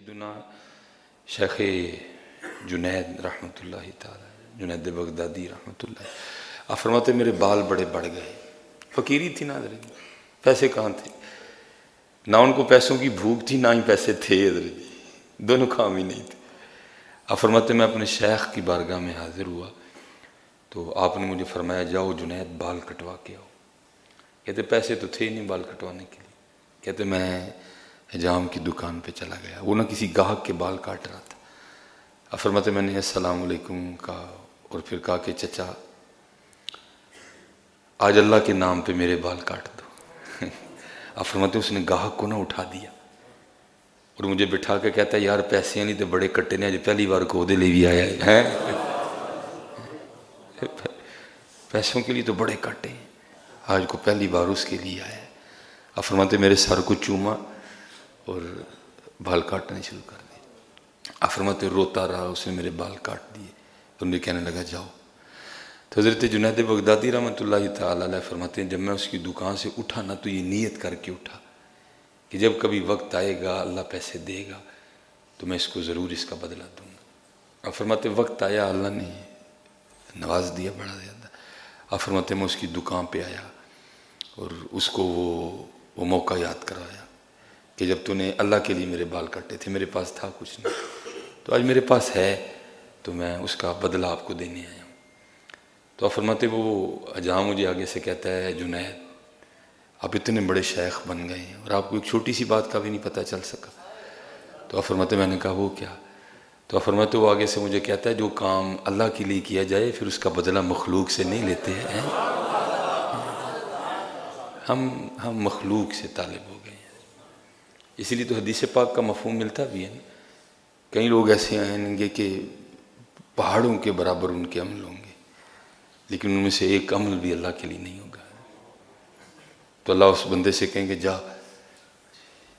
सैयदना शेख जुनैद रहमतुल्लाहि ताला जुनैद बगदादी रहमतुल्लाह आप फरमाते मेरे बाल बड़े बढ़ गए। फ़कीरी थी ना हज़रत, पैसे कहाँ थे, ना उनको पैसों की भूख थी ना ही पैसे थे हज़रत, दोनों काम ही नहीं थे। आप फरमाते मैं अपने शेख की बारगाह में हाजिर हुआ तो आपने मुझे फरमाया जाओ जुनैद बाल कटवा के आओ। कहते पैसे तो थे नहीं बाल कटवाने के लिए। कहते मैं हिजाम की दुकान पे चला गया, वो ना किसी गाहक के बाल काट रहा था। अब फरमाते मैंने अस्सलाम वालेकुम कहा और फिर कहा कि चचा आज अल्लाह के नाम पे मेरे बाल काट दो। अब फरमाते उसने गाहक को ना उठा दिया और मुझे बिठा के कहता है यार पैसे नहीं तो बड़े कट्टे ने, आज पहली बार को ले भी आया है पैसों के लिए तो बड़े कट्टे हैं, आज को पहली बार उसके लिए आया है। अब फरमाते मेरे सर को चूमा और बाल काटने शुरू कर दिए। अब फरमाते रोता रहा, उसने मेरे बाल काट दिए तो मुझे कहने लगा जाओ। तो हज़रत जुनैद बगदादी रहमतुल्लाहि ताला अलैह फरमाते हैं जब मैं उसकी दुकान से उठा ना तो ये नीयत करके उठा कि जब कभी वक्त आएगा अल्लाह पैसे देगा तो मैं इसको ज़रूर इसका बदला दूंगा। अब फरमाते वक्त आया, अल्लाह ने नवाज दिया बड़ा ज़्यादा। अब फरमाते मैं उसकी दुकान पे आया और उसको वो मौका याद करवाया कि जब तूने अल्लाह के लिए मेरे बाल काटे थे, मेरे पास था कुछ नहीं, तो आज मेरे पास है तो मैं उसका बदला आपको देने आया हूँ। तो आप फरमाते वो जहाँ मुझे आगे से कहता है जुनैद आप इतने बड़े शेख बन गए हैं और आपको एक छोटी सी बात का भी नहीं पता चल सका। तो आप फरमाते मैंने कहा वो क्या। तो आप फरमाते वो आगे से मुझे कहता है जो काम अल्लाह के लिए किया जाए फिर उसका बदला मखलूक से नहीं लेते हैं। हम मखलूक से तालिब हो गए हैं, इसीलिए तो हदीस पाक का मफहूम मिलता भी है। कई लोग ऐसे आएंगे कि पहाड़ों के बराबर उनके अमल होंगे लेकिन उनमें से एक अमल भी अल्लाह के लिए नहीं होगा। तो अल्लाह उस बंदे से कहेंगे जा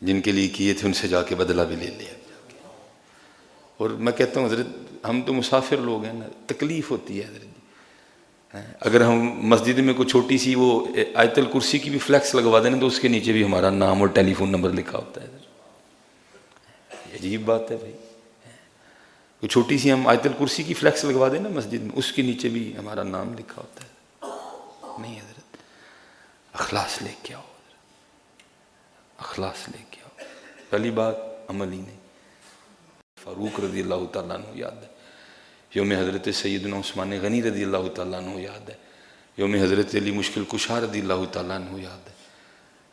जिनके लिए किए थे उनसे जाके बदला भी ले लिया। और मैं कहता हूँ हज़रत हम तो मुसाफिर लोग हैं ना, तकलीफ़ होती है हज़रत। अगर हम मस्जिद में कोई छोटी सी वो आयतल कुर्सी की भी फ्लैक्स लगवा देना तो उसके नीचे भी हमारा नाम और टेलीफोन नंबर लिखा होता है। अजीब बात है भाई, कोई छोटी सी हम आयतल कुर्सी की फ्लैक्स लगवा देना मस्जिद में उसके नीचे भी हमारा नाम लिखा होता है। नहीं हज़रत, अखलास लेके आओ, अखलास लेके आओ। पहली बात अमल ही नहीं। फ़ारूक रज़ी अल्लाह तआला अन्हु याद है, योम हज़रत सैयदना उस्मान गनी रज़ी अल्लाह तआला अन्हु याद है, योम हज़रत अली मुश्किल कुशा रज़ी अल्लाह तआला अन्हु याद है,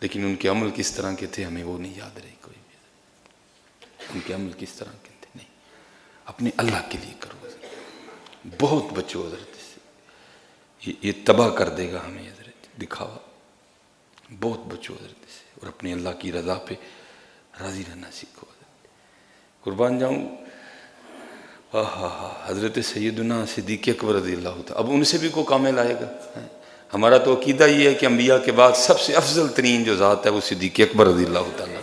लेकिन उनके अमल किस तरह के थे हमें वो नहीं याद रही कोई भी। उनके अमल किस तरह के थे नहीं, अपने अल्लाह के लिए करो, बहुत बचो हज़रत से, ये तबाह कर देगा हमें हज़रत दिखावा, बहुत बचो हज़रत से और अपने अल्लाह की रज़ा पे राज़ी रहना सीखो। कुर्बान जाऊँ हज़रत सैयदना सिद्दीक़ अकबर रज़ी अल्लाह तआला, अब उनसे भी कोई कामिल आएगा। हमारा तो अकीदा ये है कि अम्बिया के बाद सबसे अफजल तरीन जो ज़ात है वो सिद्दीक़ अकबर रज़ी अल्लाह तआला।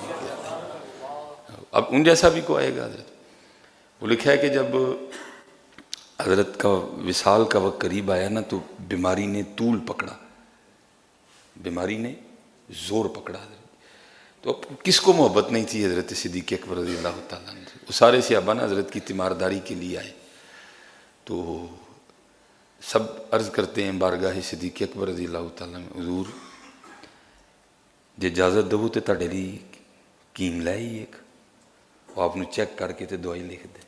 अब उन जैसा भी कोई आएगा हज़रत। वो लिखा है कि जब हज़रत का विसाल का वक्त करीब आया ना तो बीमारी ने तूल पकड़ा, बीमारी ने ज़ोर पकड़ा। तो अब किसको मोहब्बत नहीं थी हज़रत सिद्दीक़ अकबर रज़ी अल्लाह तआला से। वो सारे सहाबा ना हज़रत की तीमारदारी के लिए आए तो सब अर्ज़ करते हैं बारगाह सिद्दीक़ अकबर रज़ी अल्लाह तआला में, हुज़ूर जे इजाज़त दवो तो तुहाडे लई कीम लै आई एक, वो आपने चेक करके तो दवाई लिख दे।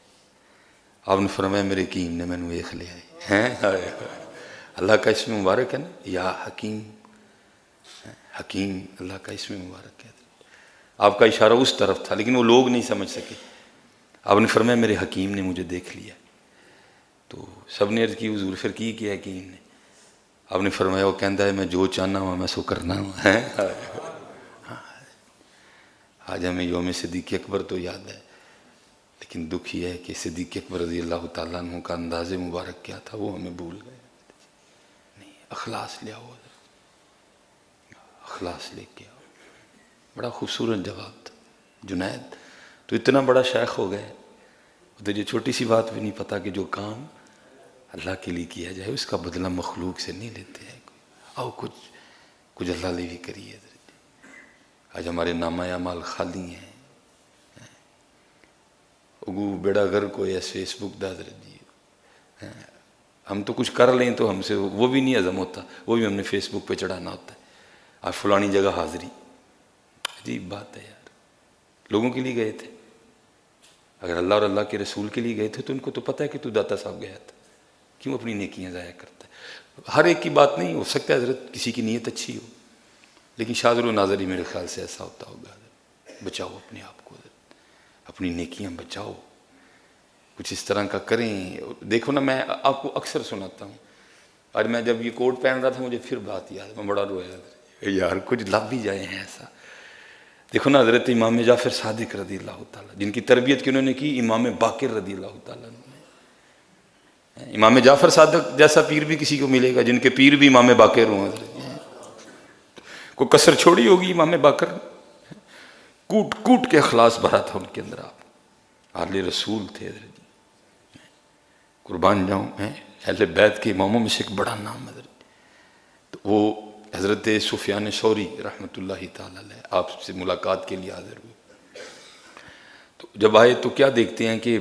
आपने फरमाया मेरे कीम ने मैंने वेख लिया है। अल्लाह का इसमें मुबारक है ना, या हकीम, हकीम अल्लाह का इसमें मुबारक है। आपका इशारा उस तरफ था लेकिन वो लोग नहीं समझ सके। आपने फरमाया मेरे हकीम ने मुझे देख लिया। तो सब ने अर्ज़ की हुज़ूर फिर की किया हकीम ने। आपने फरमाया वो कहता है मैं जो चाहना हुआ मैं सो करना हुआ है। आज हमें योम सिद्दीक़ अकबर तो याद है लेकिन दुख ये है कि सिद्दीक़ अकबर रज़ी अल्लाह तआला अन्हु का अंदाज़े मुबारक क्या था वो हमें भूल गए। नहीं, अखलास ले आओ, अखलास लेके आओ। बड़ा खूबसूरत जवाब था। जुनैद तो इतना बड़ा शेख हो गए, तुझे छोटी सी बात भी नहीं पता कि जो काम अल्लाह के लिए किया जाए उसका बदला मखलूक से नहीं लेते हैं। आओ कुछ अल्लाह ले भी करिए। आज हमारे नामा अमाल खाली हैं, उगू बेड़ा घर को या फेसबुक दा हजरत जी, हम तो कुछ कर लें तो हमसे वो भी नहीं हजम होता, वो भी हमने फेसबुक पे चढ़ाना होता है। आज फलानी जगह हाजिरी, अजीब बात है यार, लोगों के लिए गए थे। अगर अल्लाह और अल्लाह के रसूल के लिए गए थे तो उनको तो पता है कि तू दाता साहब गया था, क्यों अपनी नेकियां ज़ाया करता है। हर एक की बात नहीं हो सकता है हजरत, किसी की नीयत अच्छी हो, लेकिन शादर व नाजरी मेरे ख्याल से ऐसा होता होगा। बचाओ अपने आप को, अपनी नेकियां बचाओ, कुछ इस तरह का करें। देखो ना, मैं आपको अक्सर सुनाता हूँ, आज मैं जब ये कोट पहन रहा था मुझे फिर बात याद, मैं बड़ा रोया यार, कुछ लग भी जाए हैं ऐसा। देखो ना हज़रत इमाम जाफ़र सादिक रदी अल्लाह ताला, जिनकी तरबियत किन्होंने की, इमाम बाकिर रदी अल्लाह ताला। इमाम जाफ़र सादिक जैसा पीर भी किसी को मिलेगा, जिनके पीर भी इमाम बाकिर हों। कोई कसर छोड़ी होगी इमाम बाकिर, कूट कूट के अखलास भरा था उनके अंदर। आप आले रसूल थे, कुर्बान जाऊँ, हैं अहले बैत के इमामों में से एक बड़ा नाम है। तो वो हज़रत सुफियान सौरी रहमतुल्लाहि ताला अलैह आपसे मुलाकात के लिए हाजिर हुए। तो जब आए तो क्या देखते हैं कि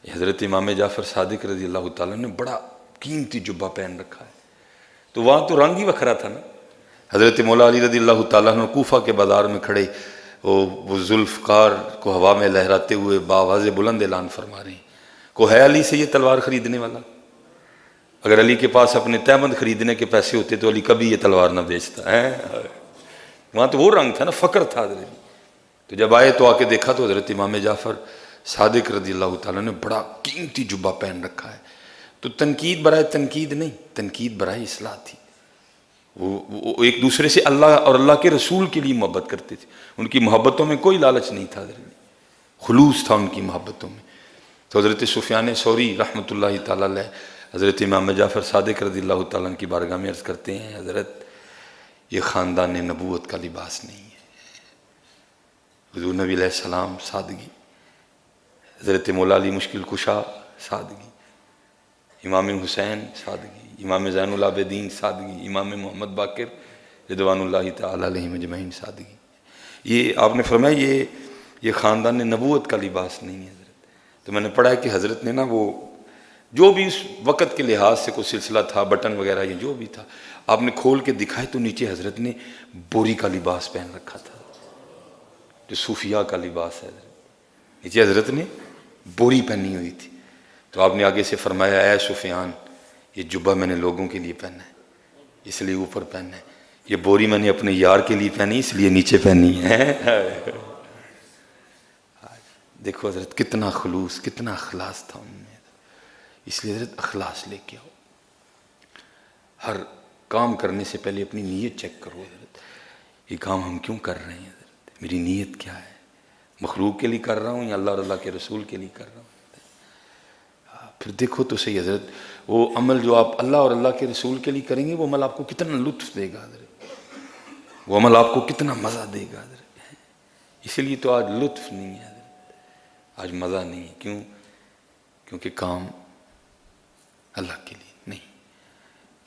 हज़रत इमाम जाफ़र सादिक रज़ी अल्लाह ताला ने बड़ा कीमती जुब्बा पहन रखा है। तो वहाँ तो रंग ही वखरा था ना। हज़रत मौला अली रज़ी अल्लाह ताला ने कूफा के बाज़ार में खड़े वो जुल्फ़कार को हवा में लहराते हुए बावाज़ बुलंद ऐलान फरमा रहे हैं, को है अली से ये तलवार ख़रीदने वाला? अगर अली के पास अपने तहमंद खरीदने के पैसे होते तो अली कभी ये तलवार ना बेचता है। वहाँ तो वो रंग था ना, फ़क्र था हज़रत। तो जब आए तो आके देखा तो हज़रत इमाम जाफ़र सादिक रज़ी अल्लाह ताला ने बड़ा कीमती जुब्बा पहन रखा है। तो तनकीद बराए तनकीद नहीं, तनकीद बराए इस्लाह थी। वो एक दूसरे से अल्लाह और अल्लाह के रसूल के लिए मोहब्बत करते थे। उनकी मोहब्बतों में कोई लालच नहीं था, खुलूस था उनकी मोहब्बतों में। तो हज़रत सुफियान सौरी रहमतुल्लाहि ताला अलैह हज़रत इमाम जाफ़र सादिक रज़ी अल्लाह ताला की बारगाह में अर्ज़ करते हैं, हज़रत ये ख़ानदान नबूवत का लिबास नहीं है। हुज़ूर नबी अलैहिस्सलाम सादगी, हज़रत मौला अली मुश्किल कुशा सादगी, इमाम हुसैन सादगी, इमाम ज़ैनुल आबिदीन सादगी, इमाम मोहम्मद बाकिर रिदवानुल्लाहि ताला अलैहिम अजमईन सादगी। ये आपने फरमाया ये ख़ानदान नबूवत का लिबास नहीं है हज़रत। तो मैंने पढ़ा है कि हज़रत ने ना वो जो भी उस वक़्त के लिहाज से कोई सिलसिला था, बटन वगैरह ये जो भी था, आपने खोल के दिखाए तो नीचे हज़रत ने बोरी का लिबास पहन रखा था, जो सूफिया का लिबास है। नीचे हज़रत ने बोरी पहनी हुई थी। तो आपने आगे से फरमाया, ऐ सुफियान, ये जुब्बा मैंने लोगों के लिए पहना है इसलिए ऊपर पहना है, ये बोरी मैंने अपने यार के लिए पहनी इसलिए नीचे पहनी है। देखो हज़रत कितना खुलूस, कितना अखलास था उनमें। इसलिए हज़रत अखलास लेके आओ। हर काम करने से पहले अपनी नीयत चेक करो। हज़रत ये काम हम क्यों कर रहे हैं? हज़रत मेरी नीयत क्या है? मखलूक के लिए कर रहा हूँ या अल्लाह और अल्लाह के रसूल के लिए कर रहा हूँ? फिर देखो तो सही हज़रत, वो अमल जो आप अल्लाह और अल्लाह के रसूल के लिए करेंगे वो अमल आपको कितना लुत्फ़ देगा हज़रत, वो अमल आपको कितना मज़ा देगा हज़रत। इसीलिए तो आज लुत्फ़ नहीं है हज़रत, आज मज़ा नहीं है। क्यों? क्योंकि काम अल्लाह के लिए नहीं।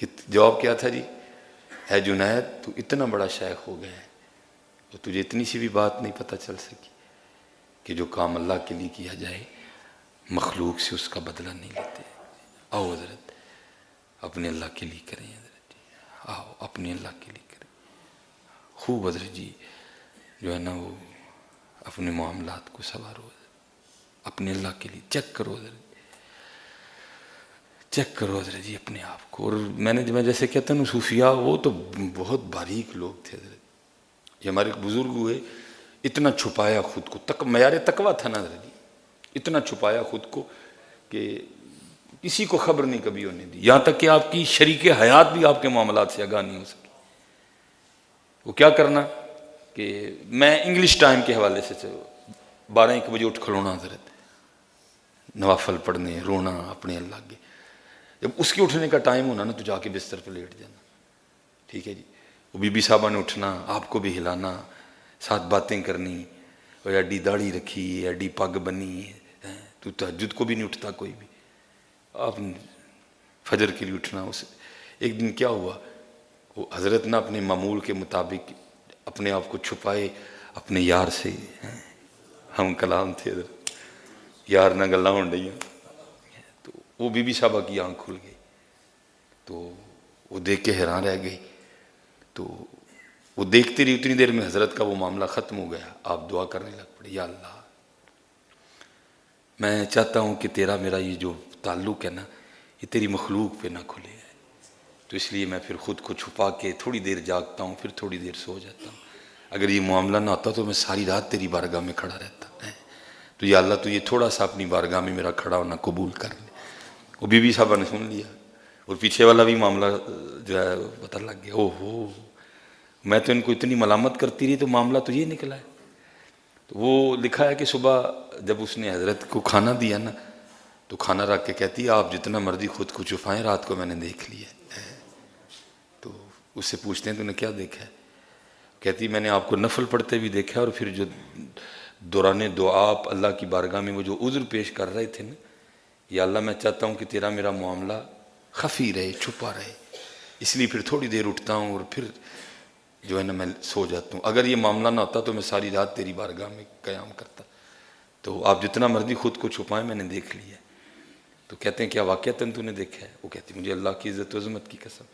कि जवाब क्या था जी? है जुनैद, तू इतना बड़ा शेख हो गया है तो तुझे इतनी सी भी बात नहीं पता चल सकी कि जो काम अल्लाह के लिए किया जाए मखलूक से उसका बदला नहीं लेते। आओ हज़रत अपने अल्लाह के लिए करें हज़रत जी, आओ अपने अल्लाह के लिए करें खूब हज़रत जी। जो है ना वो अपने मामलात को संवारो, अपने अल्लाह के लिए चेक करो हज़रत, चेक करो हज़रत जी अपने आप को। और मैं जैसे कहता हूँ सूफिया वो तो बहुत बारीक लोग थे हज़रत। ये हमारे बुज़ुर्ग हुए, इतना छुपाया खुद को, मयार तकवा था ना हज़रत जी, इतना छुपाया खुद को कि किसी को खबर नहीं कभी होने दी। यहाँ तक कि आपकी शरीके हयात भी आपके मामलात से आगाह नहीं हो सकी। वो क्या करना कि मैं इंग्लिश टाइम के हवाले से 12-1 बजे उठ खलोना हज़रत, नवाफल पढ़ने, रोना अपने अल्लाह के। जब उसके उठने का टाइम होना ना तो जाके बिस्तर पर लेट जाना, ठीक है जी। वो बीबी साहबा ने उठना, आपको भी हिलाना, साथ बातें करनी, और एडी दाढ़ी रखी, एडी पग बनी, तू तहज्जुद को भी नहीं उठता कोई भी, आप फजर के लिए उठना। उस एक दिन क्या हुआ, वो हज़रत ना अपने मामूल के मुताबिक अपने आप को छुपाए अपने यार से, हम कलाम थे हज़रत, यार ना गल्लां होण डईयां। तो वो बीबी साहबा की आंख खुल गई, तो वो देख के हैरान रह गई। तो वो देखती रही, उतनी देर में हजरत का वो मामला ख़त्म हो गया। आप दुआ करने लग पड़े, या अल्लाह मैं चाहता हूँ कि तेरा मेरा ये जो ताल्लुक़ है ना, ये तेरी मखलूक पे ना खुले है, तो इसलिए मैं फिर ख़ुद को छुपा के थोड़ी देर जागता हूँ, फिर थोड़ी देर सो जाता हूँ। अगर ये मामला ना होता तो मैं सारी रात तेरी बारगाह में खड़ा रहता है। तो या अल्लाह, तो ये थोड़ा सा अपनी बारगाह में मेरा खड़ा होना कबूल कर ले। वो बीबी साहबा ने सुन लिया, और पीछे वाला भी मामला जो है पता लग गया। ओहो, मैं तो इनको इतनी मलामत करती रही तो मामला तो ये निकला है। तो वो लिखा है कि सुबह जब उसने हजरत को खाना दिया ना, तो खाना रख के कहती है आप जितना मर्जी खुद को छुपाएं, रात को मैंने देख लिया है। तो उससे पूछते हैं तूने क्या देखा है? कहती मैंने आपको नफल पढ़ते भी देखा, और फिर जो दौरान दुआ आप अल्लाह की बारगाह में वो जो उज़्र पेश कर रहे थे ना, या अल्लाह मैं चाहता हूँ कि तेरा मेरा मामला खफी रहे, छुपा रहे, इसलिए फिर थोड़ी देर उठता हूँ और फिर जो है ना मैं सो जाता हूँ। अगर ये मामला ना होता तो मैं सारी रात तेरी बारगाह में क़याम करता। तो आप जितना मर्जी खुद को छुपाएं, मैंने देख लिया। तो कहते हैं क्या वाक़यातन तूने देखा है? वो कहती मुझे अल्लाह की इज़्ज़त व अज़मत की कसम।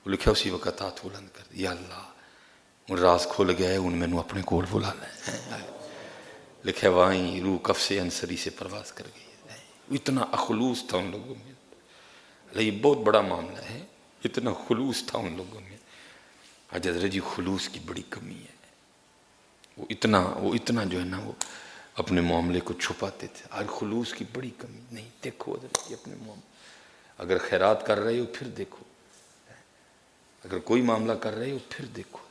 वो लिखा उसी वक़्त हाथ बुलंद कर दिया, या अल्लाह हूँ राज खुल गया है, हूँ मैनू अपने कोल बुला लें। लिखा वहीं रूह कफ से अंसरी से परवास कर गई है। इतना अखलूस था उन लोगों में। ये बहुत बड़ा मामला है, इतना खुलूस था उन लोगों में। आज हज़रत जी खुलूस की बड़ी कमी है। वो इतना जो है ना वो अपने मामले को छुपाते थे। आज खुलूस की बड़ी कमी। नहीं, देखो हज़रत जी अपने मामले, अगर खैरात कर रहे हो फिर देखो, अगर कोई मामला कर रहे हो फिर देखो,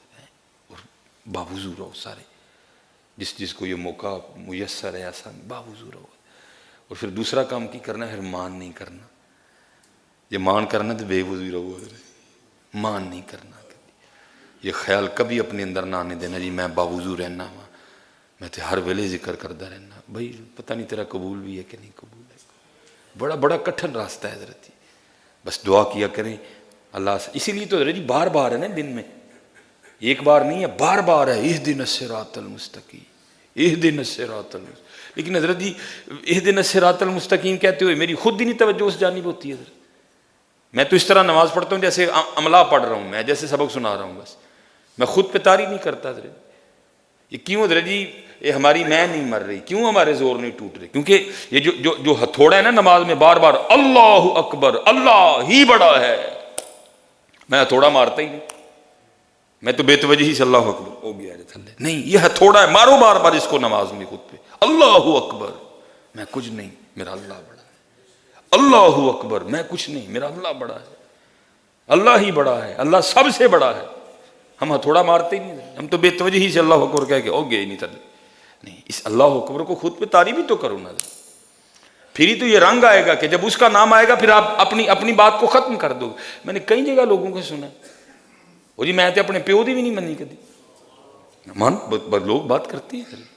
और बावजूद रहो सारे, जिसको ये मौका मुयस्सर है आसान, बावजूद रहो। और फिर दूसरा काम की करना है, मान नहीं करना। ये मान करना तो बेवजूद रहो, मान नहीं करना। ये ख्याल कभी अपने अंदर ना आने देना जी मैं बावजू रहना वा, मैं तो हर वेले जिक्र करता रहना। भाई पता नहीं तेरा कबूल भी है कि नहीं कबूल है। बड़ा बड़ा कठिन रास्ता है हज़रत जी। बस दुआ किया करें अल्लाह से। इसीलिए तो हज़रत जी बार बार है ना, दिन में एक बार नहीं है, बार बार है, इहदिन सिरातल मुस्तकीम, इहदिन सिरातल मुस्तकीम। लेकिन हज़रत जी इहदिन सिरातल मुस्तकीम कहते हुए मेरी खुद ही नहीं तवज्जो उस जानिब होती है। हज़रत मैं तो इस तरह नमाज पढ़ता हूँ जैसे अमला पढ़ रहा हूँ, मैं जैसे सबक सुना रहा हूँ, बस मैं खुद पे तारी नहीं करता। हज़रत ये क्यों हज़रत जी, ये हमारी मैं नहीं मर रही, क्यों हमारे जोर नहीं टूट रहे? क्योंकि ये जो हथौड़ा है ना नमाज में, बार बार अल्लाह अकबर, अल्लाह ही बड़ा है, मैं हथौड़ा मारता ही नहीं। मैं तो बेतवजही से अल्लाह अकबर हो गया थल्ले, नहीं, ये हथौड़ा है, मारो बार बार इसको नमाज में खुद पे, अल्लाह अकबर, मैं कुछ नहीं, मेरा अल्लाह बड़ा है। अल्लाह अकबर, मैं कुछ नहीं, मेरा अल्लाह बड़ा है। अल्लाह ही बड़ा है, अल्लाह सबसे बड़ा है। हम हथौड़ा मारते ही नहीं, हम तो बेतवजही से अल्लाह अकबर कह के हो गए ही नहीं थल्ले। नहीं, इस अल्लाह अकबर को खुद पे तारी भी तो करो ना, फिर ही तो ये रंग आएगा कि जब उसका नाम आएगा फिर आप अपनी बात को खत्म कर दो। मैंने कई जगह लोगों को सुना, वो जी मैं तो अपने प्यो की भी नहीं मनी कभी, मान लोग बात करते हैं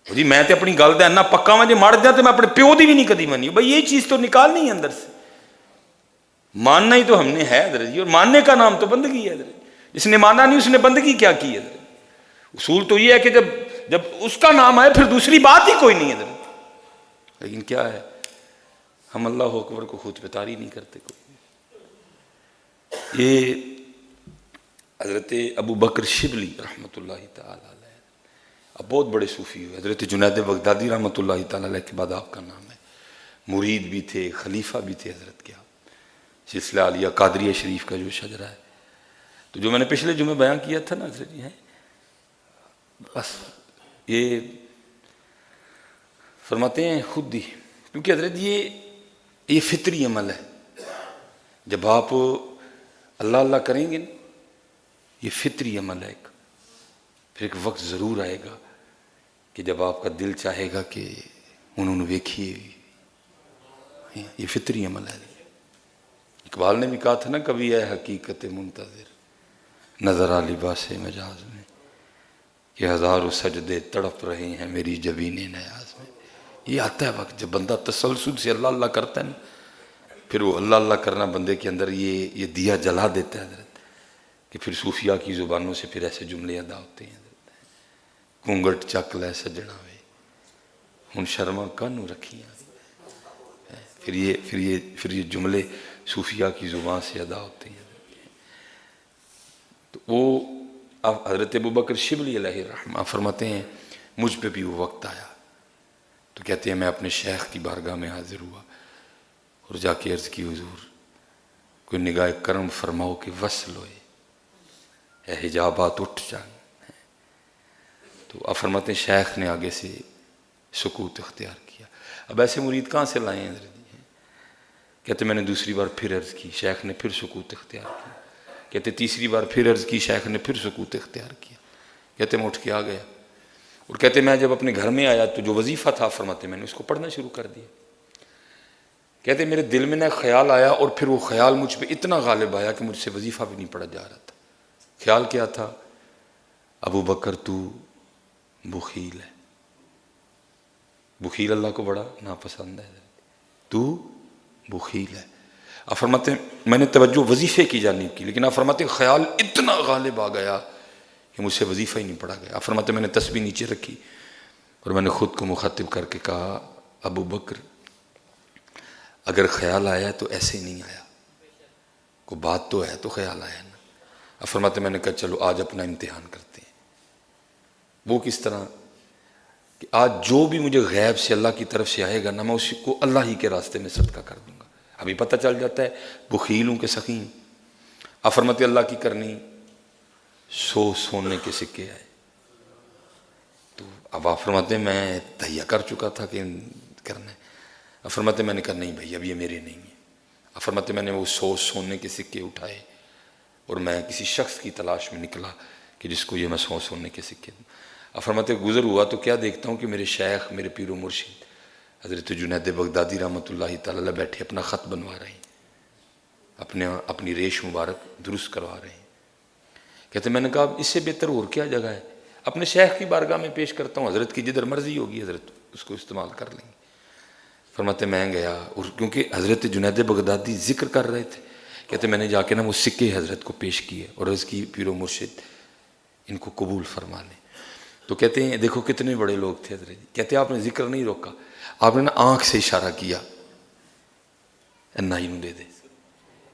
जी मैं तो अपनी गल इन्ना पक्का वा, जो मर जा तो मैं अपने प्यो की भी नहीं कभी मनी। भाई ये चीज तो निकालनी है अंदर से, मानना ही तो हमने है हज़रत जी, और मानने का नाम तो बंदगी है हज़रत। जिसने माना नहीं उसने बंदगी क्या की है हज़रत? उसूल तो ये है कि जब उसका नाम आए फिर दूसरी बात ही कोई नहीं है हज़रत। लेकिन क्या है, हम अल्लाह अकबर को खुद पे तारी नहीं करते कोई। ये हज़रत अबू बकर शिबली रहमतुल्लाह तआला अलैह, अब बहुत बड़े सूफ़ी हुए। हज़रत जुनैद बगदादी रहमतुल्लाह तआला अलैह के बाद आपका नाम है। मुरीद भी थे, खलीफा भी थे हज़रत के। आप सिलसिला आलिया कादरिया शरीफ का जो शजरा है, तो जो मैंने पिछले जुमे बयान किया था ना हज़रत जी, है बस ये फरमाते हैं खुद ही, क्योंकि हज़रत ये फितरी अमल है। जब आप अल्लाह अल्लाह करेंगे ना, ये फितरी अमल है एक। फिर एक वक्त ज़रूर आएगा कि जब आपका दिल चाहेगा कि उन्होंने वेखिए, ये फितरी अमल है। इकबाल ने भी कहा था ना, कभी है हकीकत मुंतज़िर नज़र आ लिबास मजाज में, कि हज़ारों सजदे तड़प रहे हैं मेरी जबीने नयाज में। ये आता है वक्त जब बंदा तसलसल से अल्लाह अल्लाह करता है ना, फिर वो अल्लाह अल्लाह करना बंदे के अंदर ये दिया जला देता है हज़रत, कि फिर सूफिया की ज़ुबानों से फिर ऐसे जुमले अदा होते हैं, घूंघट चक लै सजना वे, हुन शर्मा कानू रखियां। फिर ये जुमले सूफिया की ज़ुबान से अदा होते हैं। तो वो अब हज़रत अबू बकर शिबली अलैहिर्रहमा फरमाते हैं मुझ पे भी वो वक्त आया। तो कहते हैं मैं अपने शेख की बारगाह में हाजिर हुआ और जाके अर्ज़ की हुजूर कोई निगाह करम फरमाओ कि वसल होए, हिजाबात उठ जाए। तो आप फरमाते हैं शेख ने आगे से सुकूत इख्तियार किया। अब ऐसे मुरीद कहाँ से लाए हैं? कहते मैंने दूसरी बार फिर अर्ज़ की, शेख ने फिर सुकूत इख्तियार किया। कहते तीसरी बार फिर अर्ज़ की, शेख ने फिर सुकूत इख्तियार किया। कहते मैं उठ के आ गया और कहते मैं जब अपने घर में आया तो जो वजीफ़ा था फरमाते मैंने उसको पढ़ना शुरू कर दिया। कहते मेरे दिल में ना ख्याल आया और फिर वो ख्याल मुझ पर इतना गालिब आया कि मुझसे वजीफ़ा भी नहीं पढ़ा जा रहा था। ख्याल क्या था? अबू बकर तू बुखील है। बुखील अल्लाह को बड़ा नापसंद है। तू बुखील है। आप फरमाते मैंने तवज्जो वजीफ़े की जानिब की, लेकिन आप फरमाते ख्याल इतना गालिब आ गया कि मुझसे वजीफ़ा ही नहीं पढ़ा गया। आप फरमाते मैंने तस्बीह नीचे रखी और मैंने ख़ुद को मुखातिब करके कहा अबू बकर अगर ख्याल आया तो ऐसे नहीं आया, कोई बात तो है तो ख्याल आया ना। आप फरमाते मैंने कहा चलो आज अपना इम्तिहान करते हैं। वो किस तरह कि आज जो भी मुझे गैब से अल्लाह की तरफ से आएगा ना मैं उसी को अल्लाह ही के रास्ते में सदका कर दूंगा। अभी पता चल जाता है बुखील हूँ कि सखी। आप फरमाते अल्लाह की करनी 100 सोने के सिक्के आए। तो अब आप फरमाते मैं तैयार कर चुका था कि करना है। अब फरमाते मैंने कहा नहीं भाई अब ये मेरे नहीं है। अब फरमाते मैंने वो 100 सोने के सिक्के उठाए और मैं किसी शख्स की तलाश में निकला कि जिसको ये मैं 100 सोने के सिक्के दूँ। अब फरमाते गुजर हुआ तो क्या देखता हूँ कि मेरे शेख मेरे पीरो मुर्शिद हज़रत जुनैद बगदादी रहमतुल्लाहि तआला बैठे अपना ख़त बनवा रहे हैं, अपनी रेश मुबारक दुरुस्त करवा रहे हैं। कहते मैंने कहा इससे बेहतर और क्या जगह है, अपने शेख की बारगाह में पेश करता हूँ, हज़रत की जिधर मर्जी होगी हज़रत उसको इस्तेमाल कर लेंगे। फरमाते मैं गया और क्योंकि हज़रत जुनैद बगदादी जिक्र कर रहे थे, कहते मैंने जाके ना वो सिक्के हज़रत को पेश किए और अर्ज़ की पीरो मुर्शिद इनको कबूल फरमा लें। तो कहते हैं देखो कितने बड़े लोग थे हज़रत जी। कहते आपने जिक्र नहीं रोका, आपने ना आँख से इशारा किया नाई नू दे दे।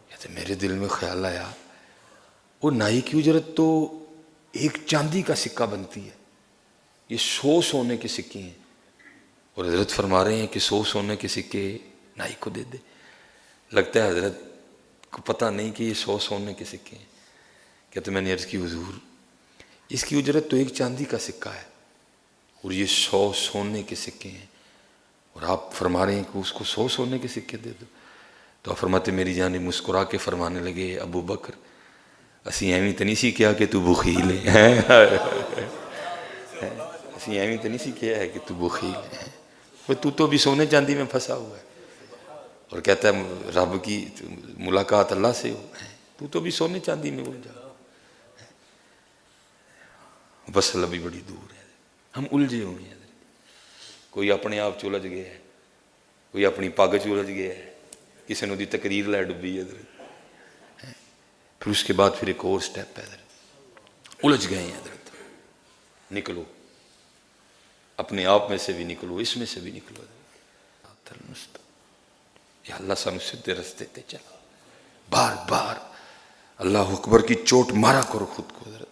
कहते मेरे दिल में ख्याल आया वो नाई की उजरत तो एक चांदी का सिक्का बनती है, ये 100 सोने के सिक्के हैं और हज़रत फरमा रहे हैं कि 100 सोने के सिक्के नाई को दे दे। लगता है हज़रत को पता नहीं कि ये 100 सोने के सिक्के हैं। कहते मैंने अर्ज़ की हुजूर इसकी उजरत तो एक चांदी का सिक्का है और ये 100 सोने के सिक्के हैं और आप फरमा रहे हैं कि उसको 100 सोने के सिक्के दे दो। तो आप फरमाते मेरी जाने मुस्कुरा के फरमाने लगे अबू बकर असी एवं तो नहीं सी किया कि तू बुखील है, असी एवं तो नहीं सी किया है कि तू बुखील है, तू तो भी सोने चांदी में फंसा हुआ है। और कहता है रब की मुलाकात अल्लाह से हो, तू तो भी सोने चांदी में उलझा। वसल अभी बड़ी दूर है, हम उलझे हुए हैं। कोई अपने आप च उलझ गया है, कोई अपनी पग च उलझ गया है, किसी ने तकरीर लै डुबी है। फिर उसके बाद फिर एक और स्टेप है, उलझ गए हैं। निकलो अपने आप में से भी निकलो, इसमें से भी निकलो। या अल्लाह सानू सीधे रस्ते ते चला। बार बार अल्लाह अकबर की चोट मारा करो खुद को हजरत,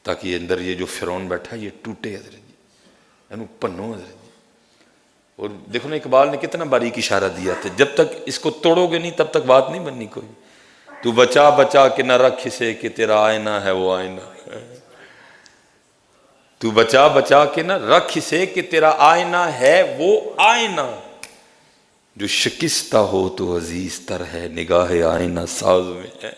ताकि अंदर ये जो फिरौन बैठा ये टूटे हजरत जी, इनू भन्नो हजरत जी। और देखो ना इकबाल ने कितना बारीक इशारा दिया था, जब तक इसको तोड़ोगे नहीं तब तक बात नहीं बननी कोई। तू बचा बचा के न रख इसे कि तेरा आईना है वो आईना, तू बचा बचा के न रख इसे कि तेरा आईना है वो आईना, जो शिकस्ता हो तो अजीज तर है निगाह आईना साज में है।